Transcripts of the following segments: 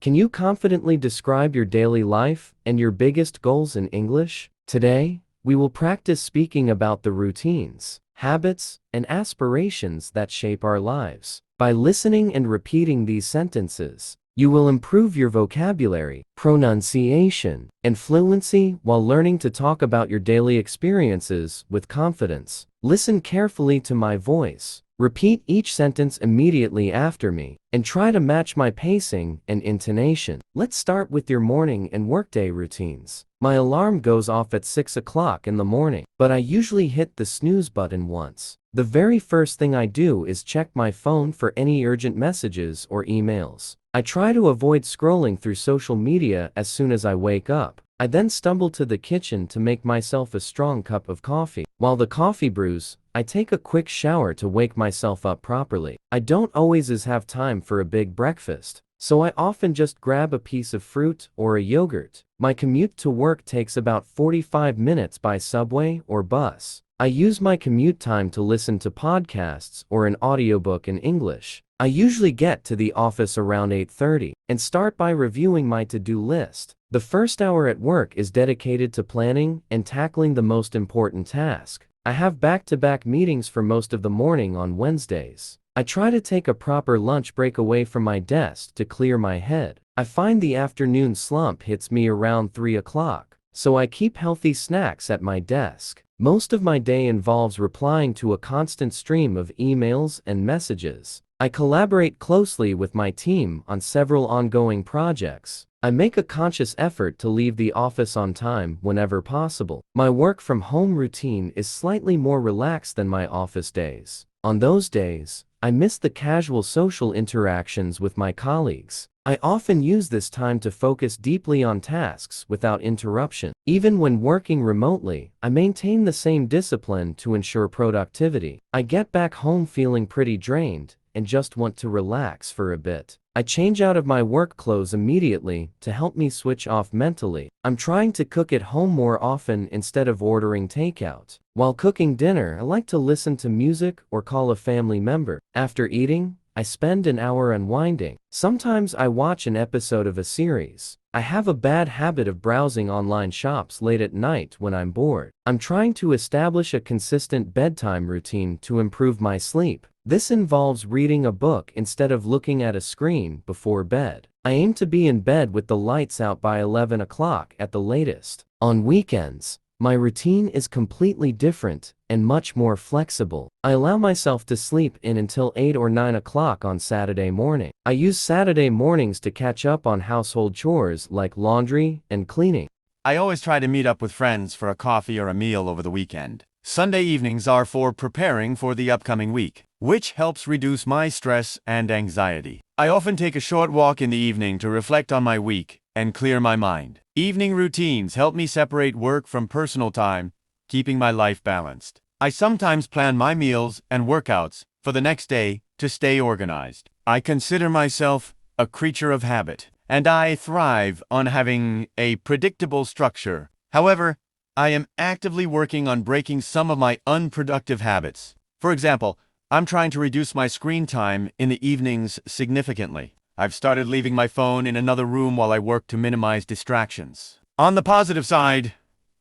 Can you confidently describe your daily life and your biggest goals in English? Today, we will practice speaking about the routines, habits, and aspirations that shape our lives. By listening and repeating these sentences, you will improve your vocabulary, pronunciation, and fluency while learning to talk about your daily experiences with confidence. Listen carefully to my voice. Repeat each sentence immediately after me, and try to match my pacing and intonation. Let's start with your morning and workday routines. My alarm goes off at 6 o'clock in the morning, but I usually hit the snooze button once. The very first thing I do is check my phone for any urgent messages or emails. I try to avoid scrolling through social media as soon as I wake up. I then stumble to the kitchen to make myself a strong cup of coffee. While the coffee brews, I take a quick shower to wake myself up properly. I don't always have time for a big breakfast, so I often just grab a piece of fruit or a yogurt. My commute to work takes about 45 minutes by subway or bus. I use my commute time to listen to podcasts or an audiobook in English. I usually get to the office around 8:30 and start by reviewing my to-do list. The first hour at work is dedicated to planning and tackling the most important task. I have back-to-back meetings for most of the morning on Wednesdays. I try to take a proper lunch break away from my desk to clear my head. I find the afternoon slump hits me around 3 o'clock, so I keep healthy snacks at my desk. Most of my day involves replying to a constant stream of emails and messages. I collaborate closely with my team on several ongoing projects. I make a conscious effort to leave the office on time whenever possible. My work from home routine is slightly more relaxed than my office days. On those days, I miss the casual social interactions with my colleagues. I often use this time to focus deeply on tasks without interruption. Even when working remotely, I maintain the same discipline to ensure productivity. I get back home feeling pretty drained and just want to relax for a bit. I change out of my work clothes immediately to help me switch off mentally. I'm trying to cook at home more often instead of ordering takeout. While cooking dinner, I like to listen to music or call a family member. After eating, I spend an hour unwinding. Sometimes I watch an episode of a series. I have a bad habit of browsing online shops late at night when I'm bored. I'm trying to establish a consistent bedtime routine to improve my sleep. This involves reading a book instead of looking at a screen before bed. I aim to be in bed with the lights out by 11 o'clock at the latest. On weekends, my routine is completely different and much more flexible. I allow myself to sleep in until 8 or 9 o'clock on Saturday morning. I use Saturday mornings to catch up on household chores like laundry and cleaning. I always try to meet up with friends for a coffee or a meal over the weekend. Sunday evenings are for preparing for the upcoming week, which helps reduce my stress and anxiety. I often take a short walk in the evening to reflect on my week and clear my mind. Evening routines help me separate work from personal time, keeping my life balanced. I sometimes plan my meals and workouts for the next day to stay organized. I consider myself a creature of habit, and I thrive on having a predictable structure. However, I am actively working on breaking some of my unproductive habits. For example, I'm trying to reduce my screen time in the evenings significantly. I've started leaving my phone in another room while I work to minimize distractions. On the positive side,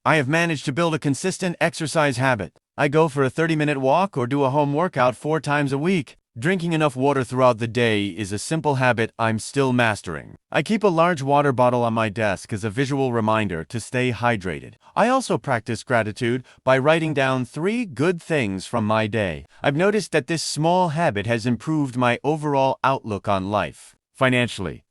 I have managed to build a consistent exercise habit. I go for a 30-minute walk or do a home workout 4 times a week. Drinking enough water throughout the day is a simple habit I'm still mastering. I keep a large water bottle on my desk as a visual reminder to stay hydrated. I also practice gratitude by writing down 3 good things from my day. I've noticed that this small habit has improved my overall outlook on life. Financially,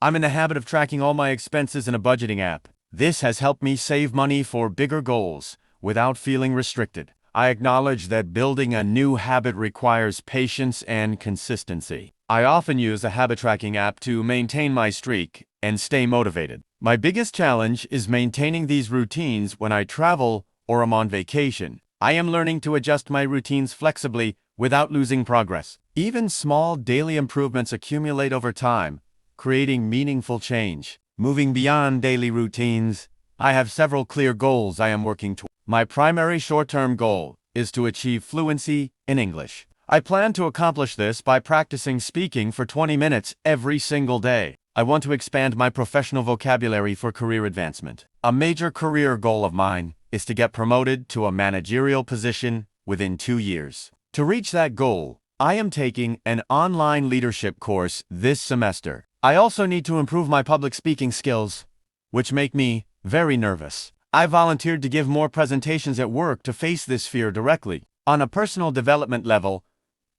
I'm in the habit of tracking all my expenses in a budgeting app. This has helped me save money for bigger goals without feeling restricted. I acknowledge that building a new habit requires patience and consistency. I often use a habit tracking app to maintain my streak and stay motivated. My biggest challenge is maintaining these routines when I travel or am on vacation. I am learning to adjust my routines flexibly without losing progress. Even small daily improvements accumulate over time, creating meaningful change. Moving beyond daily routines, I have several clear goals I am working toward. My primary short-term goal is to achieve fluency in English. I plan to accomplish this by practicing speaking for 20 minutes every single day. I want to expand my professional vocabulary for career advancement. A major career goal of mine is to get promoted to a managerial position within 2 years. To reach that goal, I am taking an online leadership course this semester. I also need to improve my public speaking skills, which make me very nervous. I volunteered to give more presentations at work to face this fear directly. On a personal development level,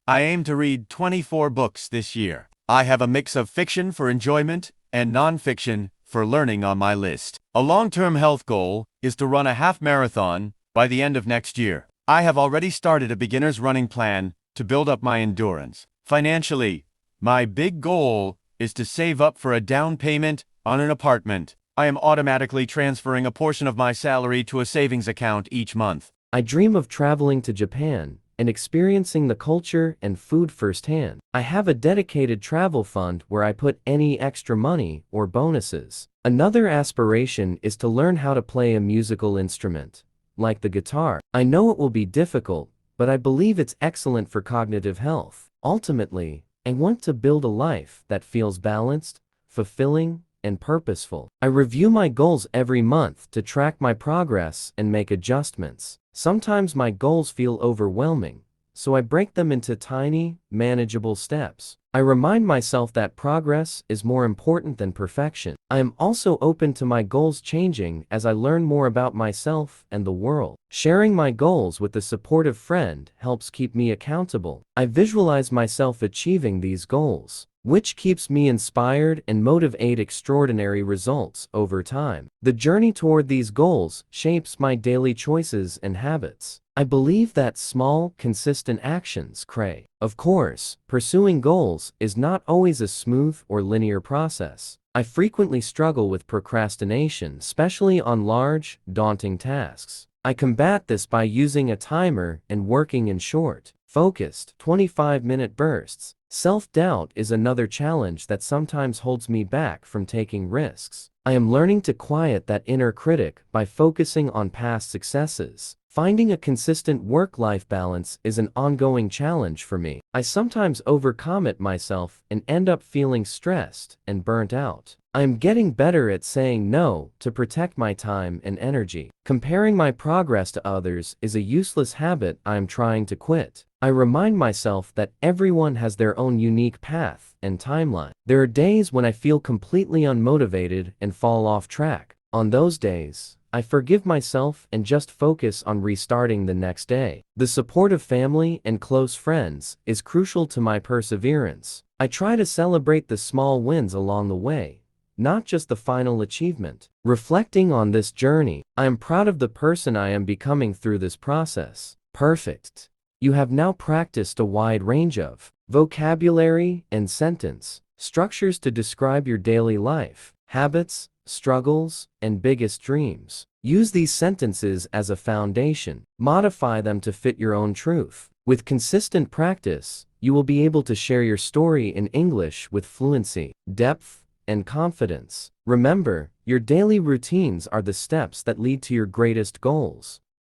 I aim to read 24 books this year. I have a mix of fiction for enjoyment and non-fiction for learning on my list. A long-term health goal is to run a half marathon by the end of next year. I have already started a beginner's running plan to build up my endurance. Financially, my big goal is to save up for a down payment on an apartment. I am automatically transferring a portion of my salary to a savings account each month. I dream of traveling to Japan and experiencing the culture and food firsthand. I have a dedicated travel fund where I put any extra money or bonuses. Another aspiration is to learn how to play a musical instrument, like the guitar. I know it will be difficult, but I believe it's excellent for cognitive health. Ultimately, I want to build a life that feels balanced, fulfilling, and purposeful. I review my goals every month to track my progress and make adjustments. Sometimes my goals feel overwhelming, so I break them into tiny, manageable steps. I remind myself that progress is more important than perfection. I am also open to my goals changing as I learn more about myself and the world. Sharing my goals with a supportive friend helps keep me accountable. I visualize myself achieving these goals, which keeps me inspired and motivate extraordinary results over time. The journey toward these goals shapes my daily choices and habits. I believe that small, consistent actions create. Of course, pursuing goals is not always a smooth or linear process. I frequently struggle with procrastination, especially on large, daunting tasks. I combat this by using a timer and working in short, focused, 25-minute bursts. Self-doubt is another challenge that sometimes holds me back from taking risks. I am learning to quiet that inner critic by focusing on past successes. Finding a consistent work-life balance is an ongoing challenge for me. I sometimes overcommit myself and end up feeling stressed and burnt out. I am getting better at saying no to protect my time and energy. Comparing my progress to others is a useless habit I am trying to quit. I remind myself that everyone has their own unique path and timeline. There are days when I feel completely unmotivated and fall off track. On those days, I forgive myself and just focus on restarting the next day. The support of family and close friends is crucial to my perseverance. I try to celebrate the small wins along the way, not just the final achievement. Reflecting on this journey, I am proud of the person I am becoming through this process. Perfect. You have now practiced a wide range of vocabulary and sentence structures to describe your daily life, habits, struggles, and biggest dreams. Use these sentences as a foundation. Modify them to fit your own truth. With consistent practice, you will be able to share your story in English with fluency, depth, and confidence. Remember, your daily routines are the steps that lead to your greatest goals.